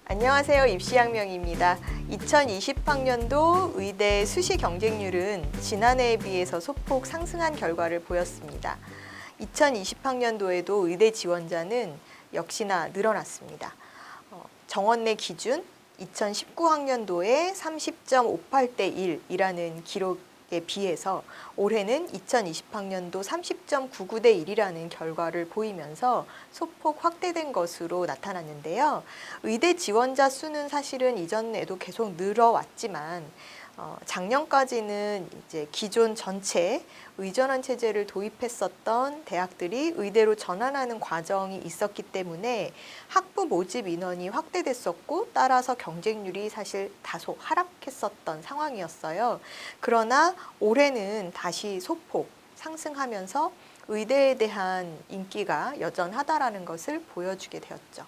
안녕하세요. 입시양명입니다. 2020학년도 의대 수시 경쟁률은 지난해에 비해서 소폭 상승한 결과를 보였습니다. 2020학년도에도 의대 지원자는 역시나 늘어났습니다. 정원 내 기준 2019학년도에 30.58대 1이라는 기록에 비해서 올해는 2020학년도 30.99대 1이라는 결과를 보이면서 소폭 확대된 것으로 나타났는데요. 의대 지원자 수는 사실은 이전에도 계속 늘어왔지만 작년까지는 이제 기존 전체 의전원 체제를 도입했었던 대학들이 의대로 전환하는 과정이 있었기 때문에 학부 모집 인원이 확대됐었고 따라서 경쟁률이 사실 다소 하락했었던 상황이었어요. 그러나 올해는 다시 소폭 상승하면서 의대에 대한 인기가 여전하다라는 것을 보여주게 되었죠.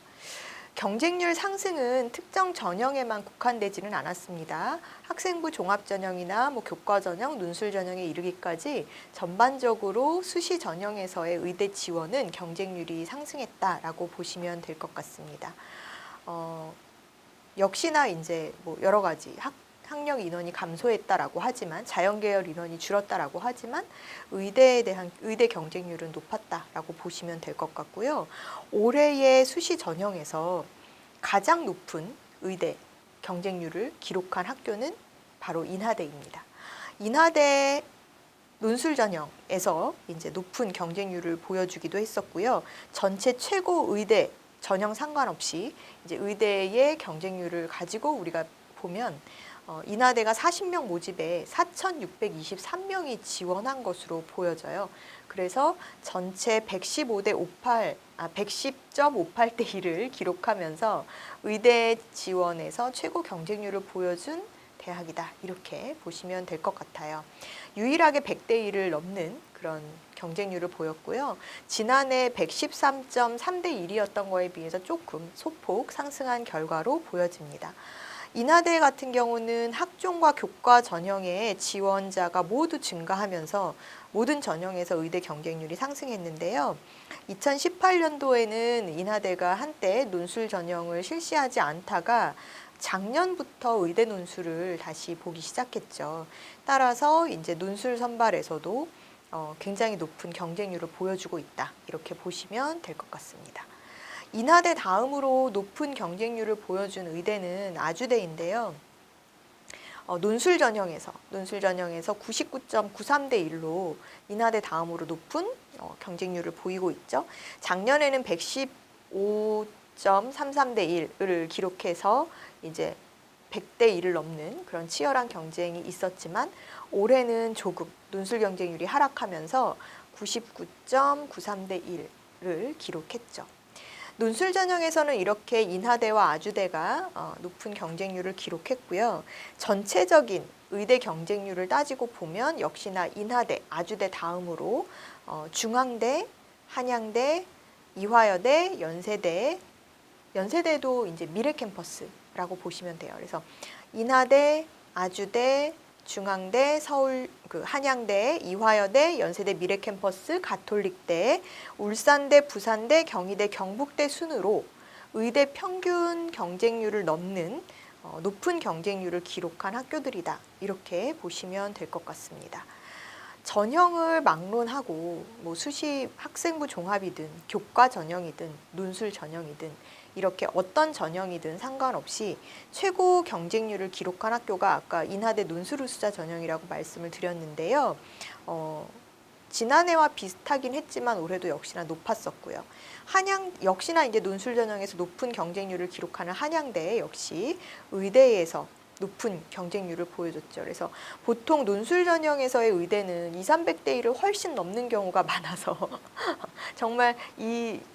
경쟁률 상승은 특정 전형에만 국한되지는 않았습니다. 학생부 종합전형이나 교과전형, 논술전형에 이르기까지 전반적으로 수시 전형에서의 의대 지원은 경쟁률이 상승했다라고 보시면 될 것 같습니다. 역시나 이제 여러 가지 학력 인원이 감소했다라고 하지만 자연계열 인원이 줄었다라고 하지만 의대에 대한 의대 경쟁률은 높았다라고 보시면 될 것 같고요. 올해의 수시 전형에서 가장 높은 의대 경쟁률을 기록한 학교는 바로 인하대입니다. 인하대 논술 전형에서 이제 높은 경쟁률을 보여주기도 했었고요. 전체 최고 의대 전형 상관없이 이제 의대의 경쟁률을 가지고 우리가 보면 인하대가 40명 모집에 4,623명이 지원한 것으로 보여져요. 그래서 전체 110.58대 1을 기록하면서 의대 지원에서 최고 경쟁률을 보여준 대학이다. 이렇게 보시면 될 것 같아요. 유일하게 100대 1을 넘는 그런 경쟁률을 보였고요. 지난해 113.3대 1이었던 거에 비해서 조금 소폭 상승한 결과로 보여집니다. 인하대 같은 경우는 학종과 교과 전형의 지원자가 모두 증가하면서 모든 전형에서 의대 경쟁률이 상승했는데요. 2018년도에는 인하대가 한때 논술 전형을 실시하지 않다가 작년부터 의대 논술을 다시 보기 시작했죠. 따라서 이제 논술 선발에서도 굉장히 높은 경쟁률을 보여주고 있다. 이렇게 보시면 될 것 같습니다. 인하대 다음으로 높은 경쟁률을 보여준 의대는 아주대인데요. 논술 전형에서 99.93대 1로 인하대 다음으로 높은 경쟁률을 보이고 있죠. 작년에는 115.33대 1을 기록해서 이제 100대 1을 넘는 그런 치열한 경쟁이 있었지만 올해는 조금 논술 경쟁률이 하락하면서 99.93대 1을 기록했죠. 논술 전형에서는 이렇게 인하대와 아주대가 높은 경쟁률을 기록했고요. 전체적인 의대 경쟁률을 따지고 보면 역시나 인하대, 아주대 다음으로 중앙대, 한양대, 이화여대, 연세대도 이제 미래 캠퍼스라고 보시면 돼요. 그래서 인하대, 아주대, 중앙대, 서울 한양대, 이화여대, 연세대 미래캠퍼스, 가톨릭대, 울산대, 부산대, 경희대, 경북대 순으로 의대 평균 경쟁률을 넘는 높은 경쟁률을 기록한 학교들이다. 이렇게 보시면 될 것 같습니다. 전형을 막론하고 수시 학생부 종합이든 교과 전형이든 논술 전형이든 이렇게 어떤 전형이든 상관없이 최고 경쟁률을 기록한 학교가 아까 인하대 논술우수자 전형이라고 말씀을 드렸는데요. 지난해와 비슷하긴 했지만 올해도 역시나 높았었고요. 역시나 이제 논술 전형에서 높은 경쟁률을 기록하는 한양대 역시 의대에서 높은 경쟁률을 보여줬죠. 그래서 보통 논술 전형에서의 의대는 200~300대 1을 훨씬 넘는 경우가 많아서 정말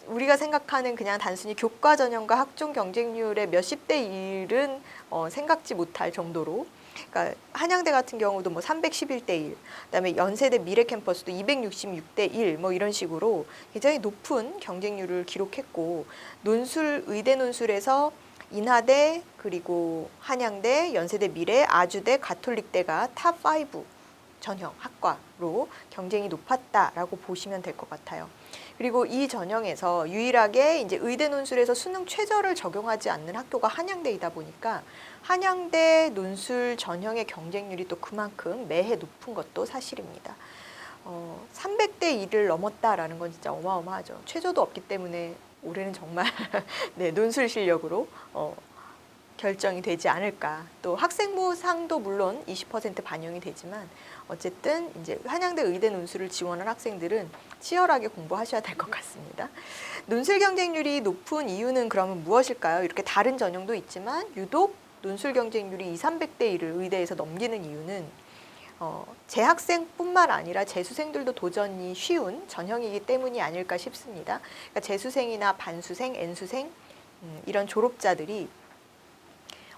우리가 생각하는 그냥 단순히 교과 전형과 학종 경쟁률의 몇십 대 1은 생각지 못할 정도로 그러니까 한양대 같은 경우도 311대 1, 그다음에 연세대 미래캠퍼스도 266대 1 이런 식으로 굉장히 높은 경쟁률을 기록했고 의대 논술에서 인하대 그리고 한양대, 연세대 미래, 아주대, 가톨릭대가 탑5 전형 학과로 경쟁이 높았다라고 보시면 될 것 같아요. 그리고 이 전형에서 유일하게 이제 의대 논술에서 수능 최저를 적용하지 않는 학교가 한양대이다 보니까 한양대 논술 전형의 경쟁률이 또 그만큼 매해 높은 것도 사실입니다. 300대 1을 넘었다라는 건 진짜 어마어마하죠. 최저도 없기 때문에 올해는 정말 네, 논술 실력으로 결정이 되지 않을까. 또 학생부 상도 물론 20% 반영이 되지만 어쨌든 이제 한양대 의대 논술을 지원한 학생들은 치열하게 공부하셔야 될 것 같습니다. 논술 경쟁률이 높은 이유는 그러면 무엇일까요? 이렇게 다른 전형도 있지만 유독 논술 경쟁률이 300대 1을 의대에서 넘기는 이유는 재학생뿐만 아니라 재수생들도 도전이 쉬운 전형이기 때문이 아닐까 싶습니다. 그러니까 재수생이나 반수생, N수생 이런 졸업자들이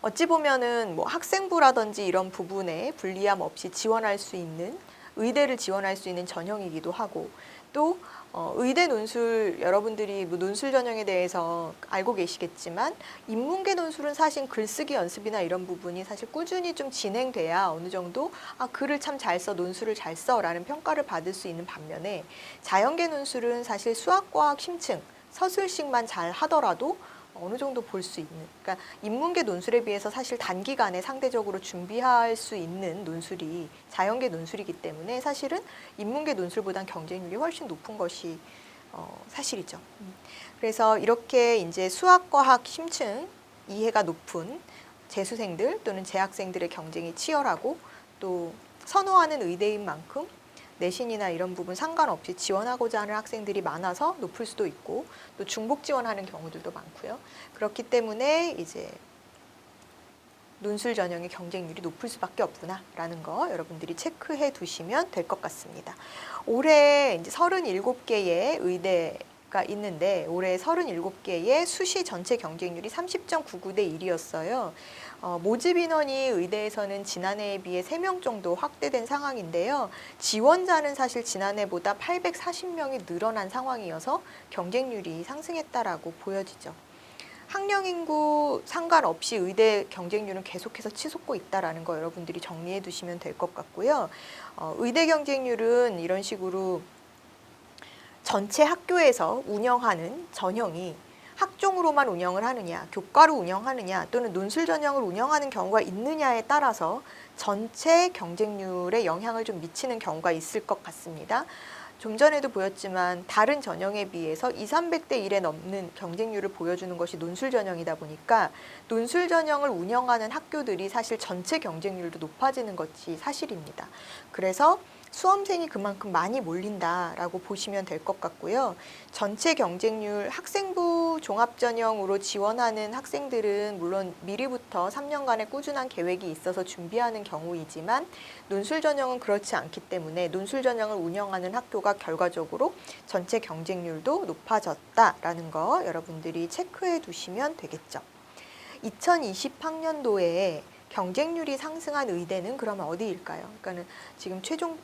어찌 보면은 뭐 학생부라든지 이런 부분에 불리함 없이 지원할 수 있는 의대를 지원할 수 있는 전형이기도 하고 또 의대 논술 여러분들이 뭐 논술 전형에 대해서 알고 계시겠지만 인문계 논술은 사실 글쓰기 연습이나 이런 부분이 사실 꾸준히 좀 진행돼야 어느 정도 글을 참 잘 써, 논술을 잘 써라는 평가를 받을 수 있는 반면에 자연계 논술은 사실 수학, 과학, 심층, 서술식만 잘 하더라도 어느 정도 볼 수 있는, 그러니까 인문계 논술에 비해서 사실 단기간에 상대적으로 준비할 수 있는 논술이 자연계 논술이기 때문에 사실은 인문계 논술보단 경쟁률이 훨씬 높은 것이 사실이죠. 그래서 이렇게 이제 수학, 과학, 심층 이해가 높은 재수생들 또는 재학생들의 경쟁이 치열하고 또 선호하는 의대인 만큼 내신이나 이런 부분 상관없이 지원하고자 하는 학생들이 많아서 높을 수도 있고 또 중복 지원하는 경우들도 많고요. 그렇기 때문에 이제 논술 전형의 경쟁률이 높을 수밖에 없구나라는 거 여러분들이 체크해 두시면 될 것 같습니다. 올해 이제 37개의 의대가 있는데 올해 37개의 수시 전체 경쟁률이 30.99대 1이었어요. 모집 인원이 의대에서는 지난해에 비해 3명 정도 확대된 상황인데요. 지원자는 사실 지난해보다 840명이 늘어난 상황이어서 경쟁률이 상승했다라고 보여지죠. 학령 인구 상관없이 의대 경쟁률은 계속해서 치솟고 있다라는 거 여러분들이 정리해 두시면 될 것 같고요. 의대 경쟁률은 이런 식으로 전체 학교에서 운영하는 전형이 학종으로만 운영을 하느냐, 교과로 운영하느냐 또는 논술 전형을 운영하는 경우가 있느냐에 따라서 전체 경쟁률에 영향을 좀 미치는 경우가 있을 것 같습니다. 좀 전에도 보였지만 다른 전형에 비해서 300대 1에 넘는 경쟁률을 보여주는 것이 논술 전형이다 보니까 논술 전형을 운영하는 학교들이 사실 전체 경쟁률도 높아지는 것이 사실입니다. 그래서 수험생이 그만큼 많이 몰린다라고 보시면 될 것 같고요. 전체 경쟁률 학생부 종합전형으로 지원하는 학생들은 물론 미리부터 3년간의 꾸준한 계획이 있어서 준비하는 경우이지만 논술 전형은 그렇지 않기 때문에 논술 전형을 운영하는 학교가 결과적으로 전체 경쟁률도 높아졌다라는 거 여러분들이 체크해 두시면 되겠죠. 2020학년도에 경쟁률이 상승한 의대는 그러면 어디일까요? 그러니까는 지금 최종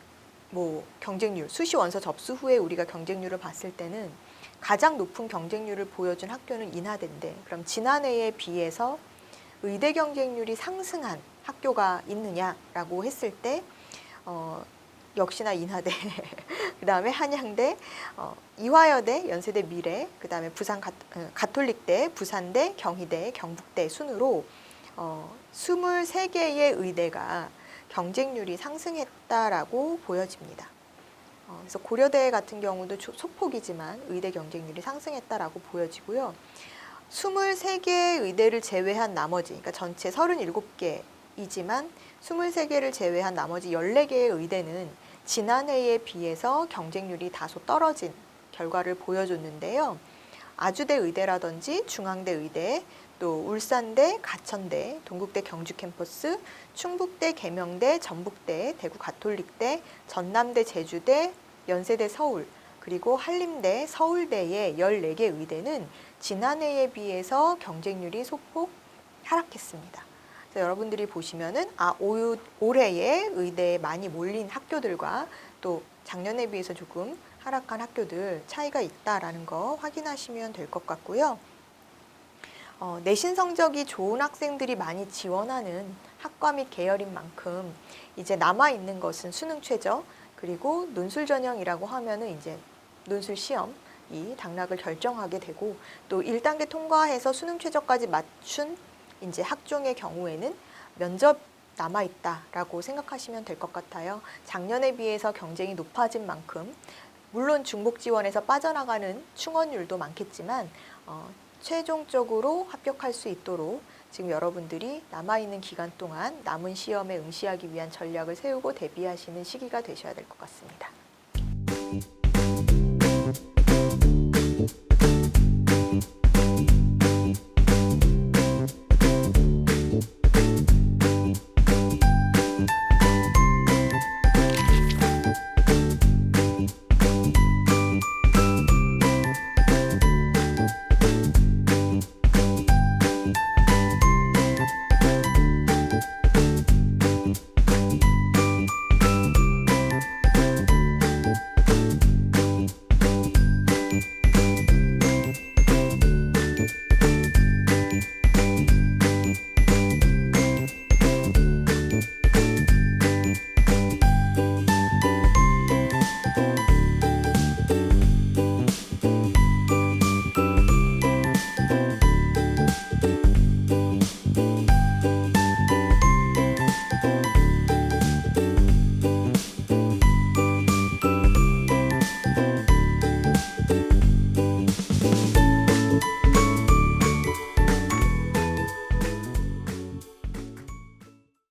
경쟁률, 수시 원서 접수 후에 우리가 경쟁률을 봤을 때는 가장 높은 경쟁률을 보여준 학교는 인하대인데 그럼 지난해에 비해서 의대 경쟁률이 상승한 학교가 있느냐라고 했을 때 역시나 인하대, 그 다음에 한양대, 이화여대, 연세대 미래, 그 다음에 부산 가톨릭대, 부산대, 경희대, 경북대 순으로 23개의 의대가 경쟁률이 상승했다라고 보여집니다. 그래서 고려대 같은 경우도 소폭이지만 의대 경쟁률이 상승했다라고 보여지고요. 23개의 의대를 제외한 나머지, 그러니까 전체 37개이지만 23개를 제외한 나머지 14개의 의대는 지난해에 비해서 경쟁률이 다소 떨어진 결과를 보여줬는데요. 아주대 의대라든지 중앙대 의대, 또 울산대, 가천대, 동국대 경주캠퍼스, 충북대, 계명대, 전북대, 대구 가톨릭대, 전남대, 제주대, 연세대 서울, 그리고 한림대, 서울대의 14개 의대는 지난해에 비해서 경쟁률이 소폭 하락했습니다. 그래서 여러분들이 보시면은 올해의 의대에 많이 몰린 학교들과 또 작년에 비해서 조금 하락한 학교들 차이가 있다라는 거 확인하시면 될 것 같고요. 내신 성적이 좋은 학생들이 많이 지원하는 학과 및 계열인 만큼 이제 남아있는 것은 수능 최저 그리고 논술 전형이라고 하면은 이제 논술 시험 이 당락을 결정하게 되고 또 1단계 통과해서 수능 최저까지 맞춘 이제 학종의 경우에는 면접 남아있다라고 생각하시면 될 것 같아요. 작년에 비해서 경쟁이 높아진 만큼 물론 중복 지원에서 빠져나가는 충원율도 많겠지만 최종적으로 합격할 수 있도록 지금 여러분들이 남아있는 기간 동안 남은 시험에 응시하기 위한 전략을 세우고 대비하시는 시기가 되셔야 될 것 같습니다.